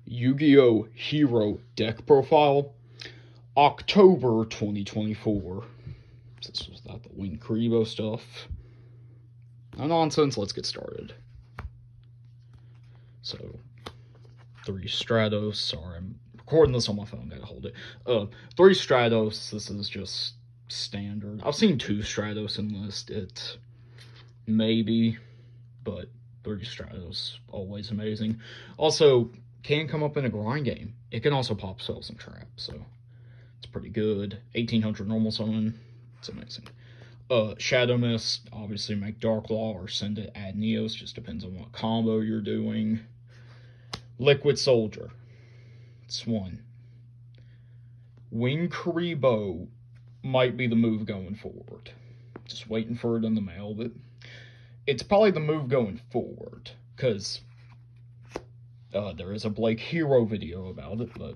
Yu-Gi-Oh! Hero deck profile, October 2024. This was not the kuriboh stuff. No nonsense, let's get started. So, 3 Stratos, sorry, I'm recording this on my phone, gotta hold it. 3 Stratos, this is just standard. I've seen 2 Stratos enlisted, maybe, but 3 Stratos, always amazing. Also, can come up in a grind game. It can also pop spells and traps, so it's pretty good. 1800 normal summon, it's amazing. Shadow Mist, obviously make Dark Law or send it, add Neos, just depends on what combo you're doing. Liquid Soldier, it's 1. Wing Kuriboh might be the move going forward. Just waiting for it in the mail, but it's probably the move going forward, because there is a Blake Hero video about it, but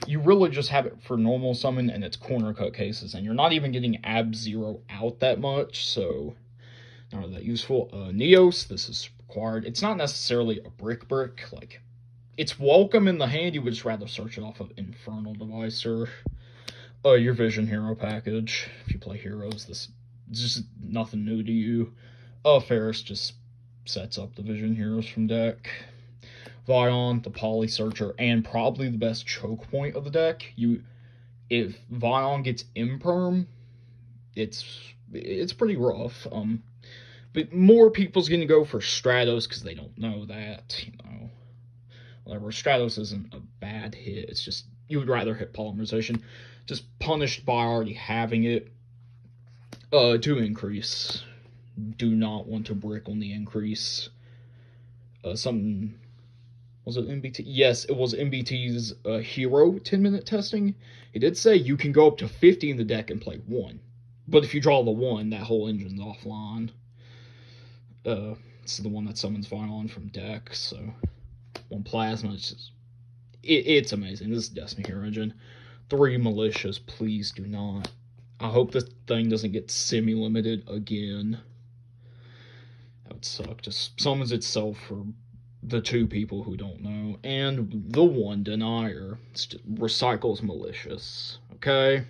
you really just have it for normal summon and it's corner cut cases, and you're not even getting Ab Zero out that much, so not really that useful. Neos, this is required. It's not necessarily a brick, like, it's welcome in the hand, you would just rather search it off of Infernal Devicer. Your Vision Hero package, if you play heroes, this is just nothing new to you. Ferris just sets up the Vision Heroes from deck. Vion, the Poly Searcher, and probably the best choke point of the deck. If Vion gets Imperm, it's pretty rough. But more people's gonna go for Stratos because they don't know that, Whatever, Stratos isn't a bad hit. It's just you would rather hit Polymerization, just punished by already having it. To increase, do not want to brick on the increase. Something. Was it MBT? Yes, it was MBT's hero 10-minute testing. It did say you can go up to 50 in the deck and play 1. But if you draw the 1, that whole engine's offline. It's the one that summons Vion from deck, so 1 Plasma, it's amazing. This is Destiny Hero engine. 3 Malicious, please do not. I hope this thing doesn't get semi-limited again. That would suck. Just summons itself for the 2 people who don't know, and the 1 Denier recycles Malicious. Okay,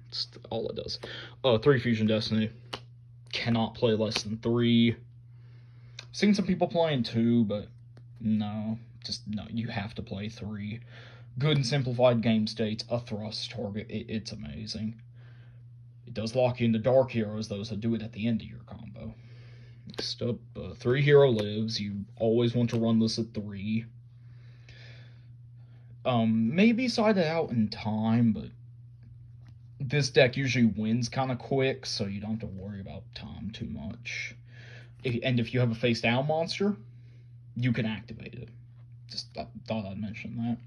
that's all it does. 3 Fusion Destiny, cannot play less than 3. Seen some people playing 2, but no, you have to play 3. Good and simplified game states, a thrust target, it's amazing. It does lock you into Dark Heroes, though, so do it at the end of your combo. Next up, 3 Hero Lives. You always want to run this at 3. Maybe side it out in time, but this deck usually wins kind of quick, so you don't have to worry about time too much. And if you have a face down monster, you can activate it. I thought I'd mention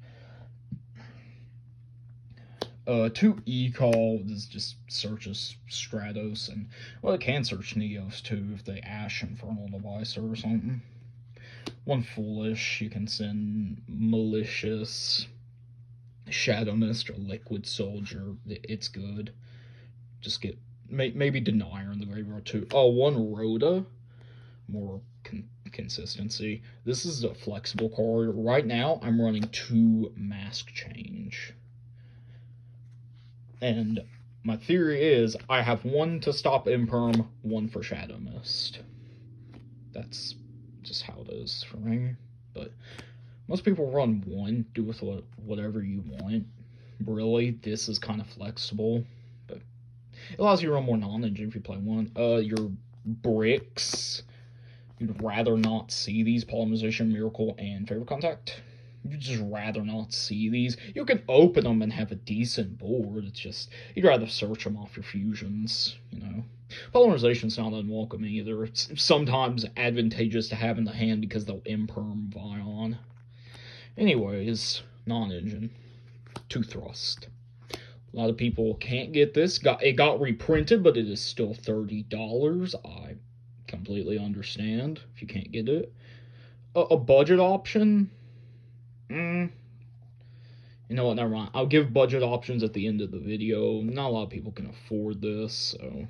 that. 2 E-Call, this just searches Stratos, and, well, it can search Neos too if they Ash Infernal Devicer or something. 1 Foolish, you can send Malicious, Shadow Mist, or Liquid Soldier, it's good. Just get, maybe Denier in the graveyard too. 1 Rhoda, more consistency. This is a flexible card. Right now, I'm running 2 Mask Change. And my theory is I have 1 to stop Imperm, 1 for Shadow Mist. That's just how it is for me. But most people run 1, do with whatever you want. Really, this is kind of flexible, but it allows you to run more non-engine if you play 1. Your bricks, you'd rather not see these, Polymerization, Miracle, and Favorite Contact. You'd just rather not see these. You can open them and have a decent board. It's just, you'd rather search them off your fusions, Polymerization's not unwelcome either. It's sometimes advantageous to have in the hand because they'll Imperm Vion. Anyways, non-engine. 2 Thrust. A lot of people can't get this. It got reprinted, but it is still $30. I completely understand if you can't get it. A budget option? You know what, never mind. I'll give budget options at the end of the video. Not a lot of people can afford this, so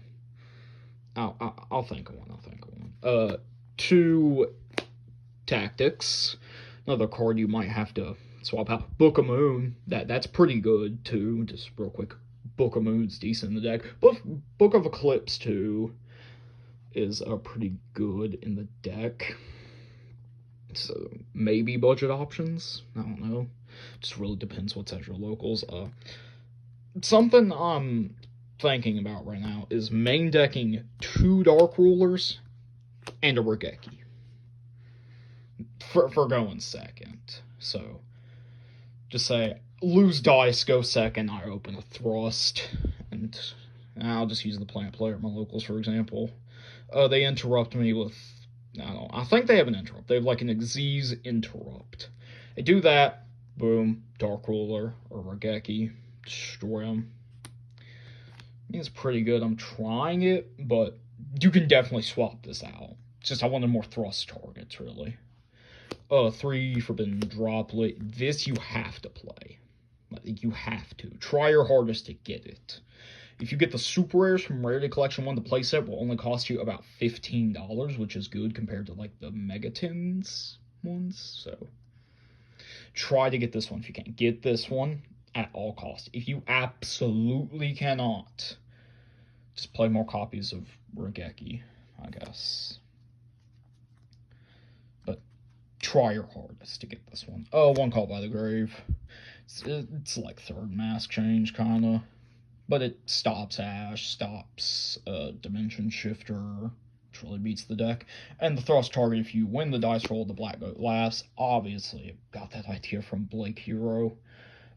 I'll think of one. 2 Tactics. Another card you might have to swap out, Book of Moon. That's pretty good too. Just real quick, Book of Moon's decent in the deck. Book of Eclipse too is pretty good in the deck. So maybe budget options. I don't know. Just really depends what's at your locals. Something I'm thinking about right now is main decking 2 Dark Rulers and a Regeki for going second. So just say lose dice, go second. I open a Thrust, and I'll just use the Plant Player at my locals for example. They interrupt me with, I don't know, I think they have an interrupt. They have like an Xyz interrupt. They do that, boom, Dark Ruler or Regeki, destroy them. I mean, it's pretty good. I'm trying it, but you can definitely swap this out. It's just I wanted more thrust targets, really. 3 Forbidden Droplet. This you have to play. Like, you have to. Try your hardest to get it. If you get the super rares from Rarity Collection 1, the playset will only cost you about $15, which is good compared to like the Megatins ones. So try to get this one if you can. Get this one at all costs. If you absolutely cannot, just play more copies of Regeki, I guess. But try your hardest to get this one. 1 Call by the Grave. It's like 3rd Mask Change, kind of. But it stops Ash, stops Dimension Shifter, which really beats the deck. And the thrust target, if you win the dice roll, the Black Goat laughs. Obviously, got that idea from Blake Hero.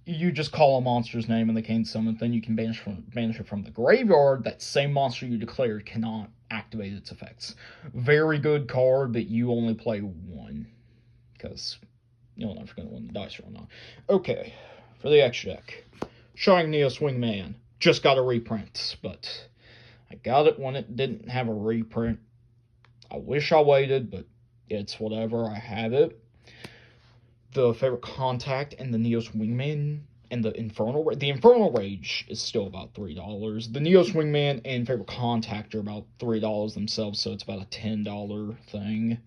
You just call a monster's name and they can't summon, then you can banish it from the graveyard. That same monster you declared cannot activate its effects. Very good card, but you only play 1. Because you're never going to win the dice roll now. Okay, for the extra deck. Shining Neos Wingman. Just got a reprint, but I got it when it didn't have a reprint. I wish I waited, but it's whatever. I have it. The Favorite Contact and the Neos Wingman and the Infernal Rage is still about $3. The Neos Wingman and Favorite Contact are about $3 themselves, so it's about a $10 thing.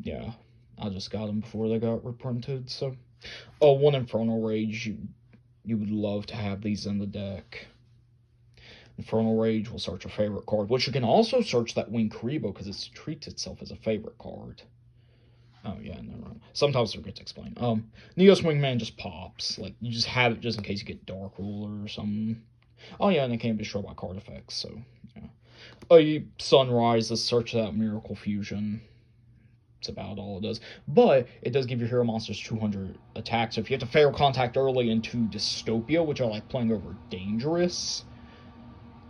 Yeah, I just got them before they got reprinted, so. 1 Infernal Rage, you would love to have these in the deck. Infernal Rage will search a favorite card, which you can also search that Winged Kuriboh because it treats itself as a favorite card. Oh, yeah, never mind. Sometimes I forget to explain. Neos Wingman just pops. Like, you just have it just in case you get Dark Ruler or something. Oh, yeah, and it can't be destroyed by card effects, so, yeah. Sunrise, let's search that Miracle Fusion. It's about all it does. But it does give your hero monsters 200 attacks. So if you have to Fatal Contact early into Dystopia, which I like playing over Dangerous,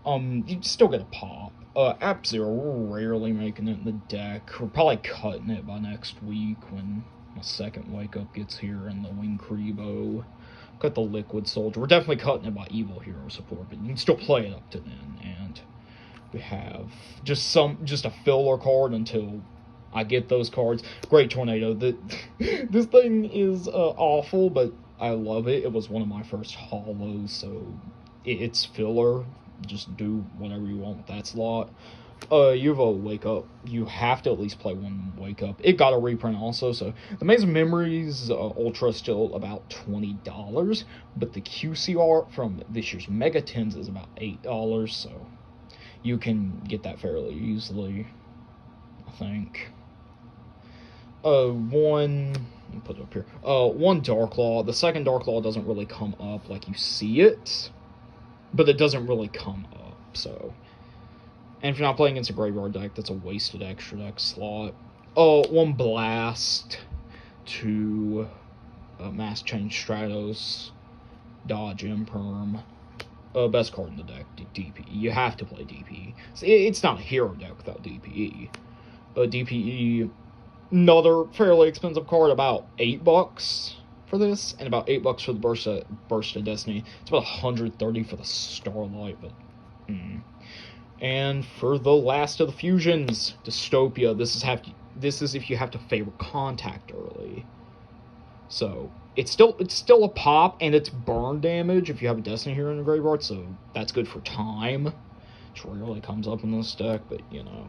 you still get a pop. App Zero, we're rarely making it in the deck. We're probably cutting it by next week when my second Wake Up gets here and the Winged Kuriboh. Cut the Liquid Soldier. We're definitely cutting it by Evil Hero support, but you can still play it up to then. And we have just a filler card until I get those cards. Great Tornado. This thing is awful, but I love it. It was one of my first holos, so it's filler. Just do whatever you want with that slot. You have a Wake Up. You have to at least play 1 Wake Up. It got a reprint also, so the Maze of Memories Ultra is still about $20, but the QC art from this year's Megatins is about $8, so you can get that fairly easily, I think. Let me put it up here. 1 Dark Law. The second Dark Law doesn't really come up like you see it, but it doesn't really come up, so. And if you're not playing against a graveyard deck, that's a wasted extra deck slot. 1 Blast, 2 Mask Change Stratos, Dodge Imperm. Best card in the deck, DPE. You have to play DPE. It's not a hero deck without DPE. DPE, another fairly expensive card, about $8 for this, and about $8 for the Burst of Destiny. It's about $130 for the Starlight, but And for the last of the fusions, Dystopia. This is if you have to Favorite Contact early. So it's still a pop, and it's burn damage if you have a Destiny Hero in the graveyard. So that's good for time, which rarely comes up in this deck, but you know.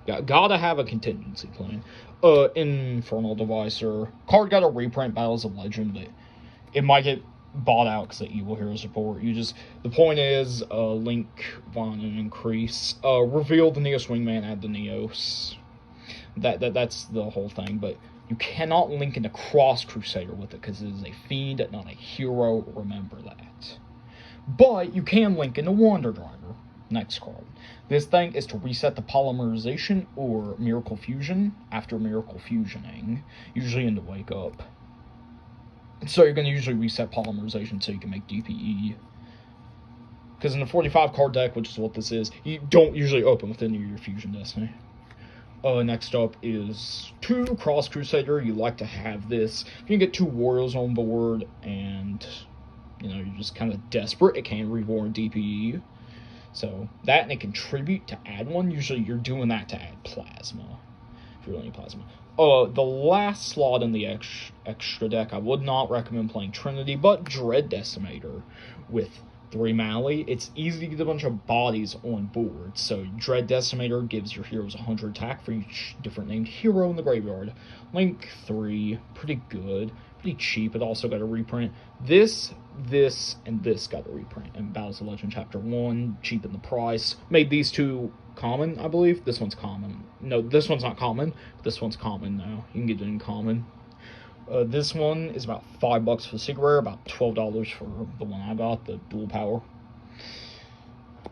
Gotta have a contingency plan. Infernal Devicer. Card got a reprint, Battles of Legend, but it might get bought out because of Evil Hero support. The point is, Link, Von, and Increase. Reveal the Neos Wingman, add the Neos. That's the whole thing, but you cannot link into Cross Crusader with it because it is a fiend, not a hero. Remember that. But you can link into Wander Driver. Next card. This thing is to reset the polymerization or miracle fusion after miracle fusioning, usually into Wake Up. So you're going to usually reset polymerization so you can make DPE. Because in the 45 card deck, which is what this is, you don't usually open with any of your Fusion Destiny. Next up is 2 Cross Crusader. You like to have this. You can get 2 Warriors on board, and you're just kind of desperate. It can reborn DPE. So that, and it contribute to add 1. Usually you're doing that to add Plasma. If you really need Plasma. The last slot in the extra deck, I would not recommend playing Trinity, but Dread Decimator with 3 Mally. It's easy to get a bunch of bodies on board. So Dread Decimator gives your heroes 100 attack for each different named hero in the graveyard. Link 3, pretty good, pretty cheap. It also got a reprint. This, and this got a reprint. And Battles of Legend Chapter 1 cheapened the price. Made these 2 common, I believe. This one's common. No, this one's not common. This one's common now. You can get it in common. This one is about $5 for the Secret Rare, about $12 for the one I got, the Dual Power.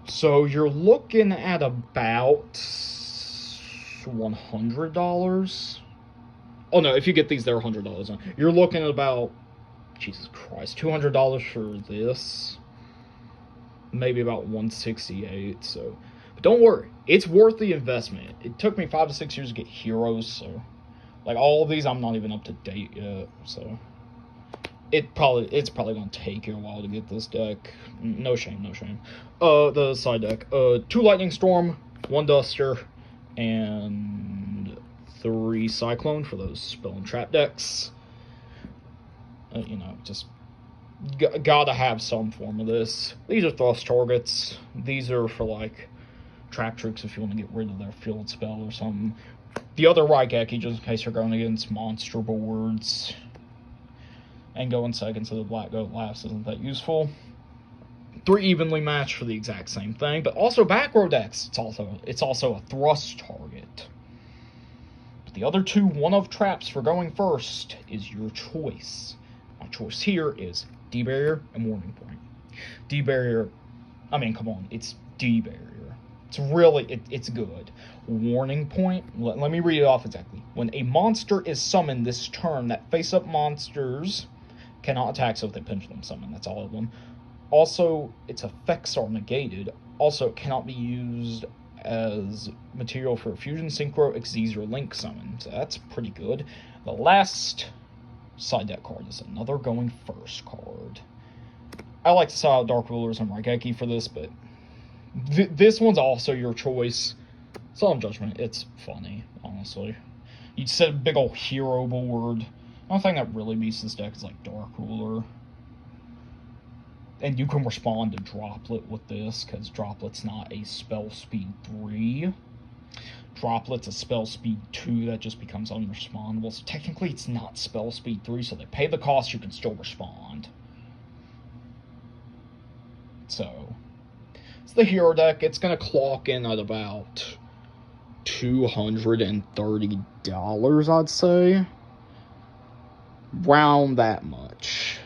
So you're looking at about $100. Oh no, if you get these, they're $100. You're looking at about, Jesus Christ, $200 for this. Maybe about $168. So, but don't worry, it's worth the investment. It took me 5 to 6 years to get heroes, so. Like, all of these, I'm not even up to date yet, so it's probably gonna take you a while to get this deck. No shame, no shame. The side deck, 2 Lightning Storm, 1 Duster, and 3 Cyclone for those spell and trap decks. Just gotta have some form of this. These are thrust targets. These are for like trap tricks if you want to get rid of their field spell or something. The other Raigeki, just in case you're going against monster boards. And going second so the Black Goat laughs isn't that useful. 3 evenly matched for the exact same thing, but also back row decks. It's also a thrust target. But the other 2 one-of traps for going first is your choice. My choice here is D-Barrier and Warning Point. D-Barrier, I mean, come on, it's D-Barrier. It's really, it's good. Warning Point, let me read it off exactly. When a monster is summoned this turn, that face-up monsters cannot attack, so if they Pendulum Summon, that's all of them. Also, its effects are negated. Also, it cannot be used as material for Fusion, Synchro, Xyz, or Link Summon. So that's pretty good. The last side deck card is another going first card. I like to sell out Dark Rulers and Raigeki for this, but this one's also your choice. Solemn Judgment, it's funny, honestly. You'd set a big old hero board. The only thing that really beats this deck is like Dark Ruler. And you can respond to Droplet with this, because Droplet's not a spell speed 3. Droplet's a spell speed 2 that just becomes unrespondable. So technically it's not spell speed 3, so they pay the cost, you can still respond. So, it's the hero deck. It's going to clock in at about $230, I'd say. Round that much.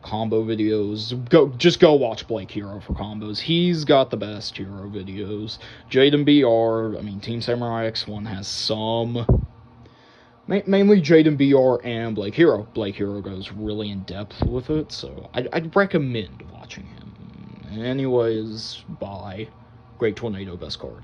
Combo videos. Just go watch Blake Hero for combos. He's got the best hero videos. Jaden BR, I mean, Team Samurai X1 has some. Mainly Jaden BR and Blake Hero. Blake Hero goes really in depth with it, so I'd recommend watching him. Anyways, bye. Great Tornado, best card.